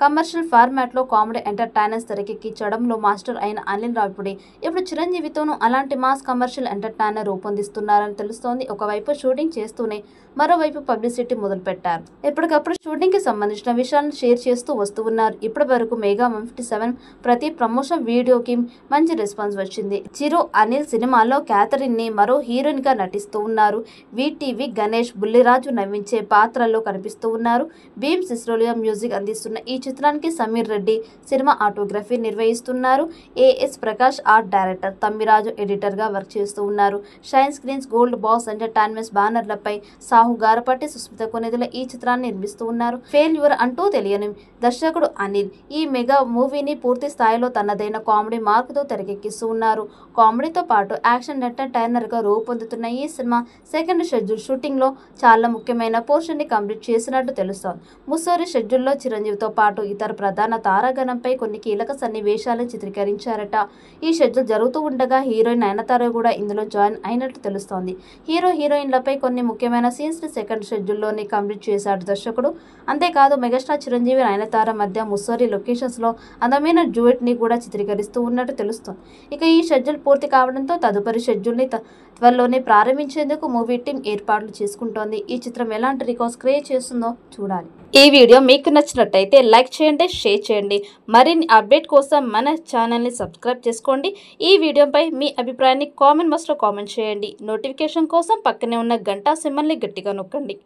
Commercial ఫార్మాట్లో comedy entertainers తెరకెక్కించడంలో master అయిన అనిల్ రావిపూడి ఇప్పుడు చిరంజీవితోనూ అలాంటి మాస్ కమర్షియల్ ఎంటర్టైనర్ రూపొందిస్తున్నారని తెలుస్తోంది. ఒకవైపు షూటింగ్ చేస్తూనే మరోవైపు పబ్లిసిటీ మొదలుపెట్టారు. ఎప్పటికప్పుడు షూటింగ్ కి సంబంధించిన విషయాలను షేర్ చేస్తూ వస్తూ ఉన్నారు. ఇప్పటి వరకు మెగా 157 ప్రతి ప్రమోషన్ వీడియోకి మంచి రెస్పాన్స్ వచ్చింది. చిరు అనిల్ సినిమాలో క్యాథరిన్ ని మరో హీరోయిన్ గా నటిస్తూ ఉన్నారు. వీటీవీ గణేష్ బుల్లిరాజు నవ్వించే పాత్రల్లో కనిపిస్తూ ఉన్నారు. భీమ్ సిస్రోలియా మ్యూజిక్ అందిస్తున్న ఈ చిత్రానికి సమీర్ రెడ్డి సినిమా ఆటోగ్రఫీ నిర్వహిస్తున్నారు. A S Prakash art director, Tammiraju editor గా వర్క్ చేస్తూ ఉన్నారు. Shine screens, gold box entertainments బ్యానర్లపై సాహు గారపట్టి, సుస్మిత కొనిదెల ఈ చిత్రాన్ని నిర్మిస్తూ ఉన్నారు. ఫెయిల్యూర్ అంటూ తెలియని దర్శకుడు అనిల్ ఈ మెగా మూవీని పూర్తి స్థాయిలో తనదైన కామెడీ మార్కుతో తెరకెక్కిస్తూ ఉన్నారు. కామెడీతో పాటు యాక్షన్ ఎంటర్టైనర్ గా రూపొందుతున్న ఈ సినిమా సెకండ్ షెడ్యూల్ షూటింగ్ లో చాలా ముఖ్యమైన పోర్షన్ ని కంప్లీట్ చేసినట్టు తెలుస్తోంది. ముస్సోరి షెడ్యూల్లో చిరంజీవితో పాటు ఇతర ప్రధాన తారాగణంపై కొన్ని కీలక సన్నివేశాలను చిత్రీకరించారట. ఈ షెడ్యూల్ జరుగుతూ ఉండగా హీరోయిన్ నయనతార కూడా ఇందులో జాయిన్ అయినట్టు తెలుస్తోంది. హీరోయిన్లపై కొన్ని ముఖ్యమైన సీన్స్ ని సెకండ్ షెడ్యూల్లోనే కంప్లీట్ చేశాడు దర్శకుడు. అంతేకాదు మెగాస్టార్ చిరంజీవి, నయనతార మధ్య ముస్సోరి లొకేషన్స్ లో అందమైన డ్యూయట్ ని కూడా చిత్రీకరిస్తూ ఉన్నట్టు తెలుస్తోంది. ఇక ఈ షెడ్యూల్ పూర్తి కావడంతో తదుపరి షెడ్యూల్ ని త్వరలోనే ప్రారంభించేందుకు మూవీ టీం ఏర్పాట్లు చేసుకుంటోంది. ఈ చిత్రం ఎలాంటి రికార్డ్స్ క్రియేట్ చేస్తుందో చూడాలి. ఈ వీడియో మీకు నచ్చినట్టయితే లైక్ చేయండి, షేర్ చేయండి. మరిన్ని అప్డేట్ కోసం మన ఛానల్ని సబ్స్క్రైబ్ చేసుకోండి. ఈ వీడియోపై మీ అభిప్రాయాన్ని కామెంట్ బాక్స్లో కామెంట్ చేయండి. నోటిఫికేషన్ కోసం పక్కనే ఉన్న గంట సింబల్ని గట్టిగా నొక్కండి.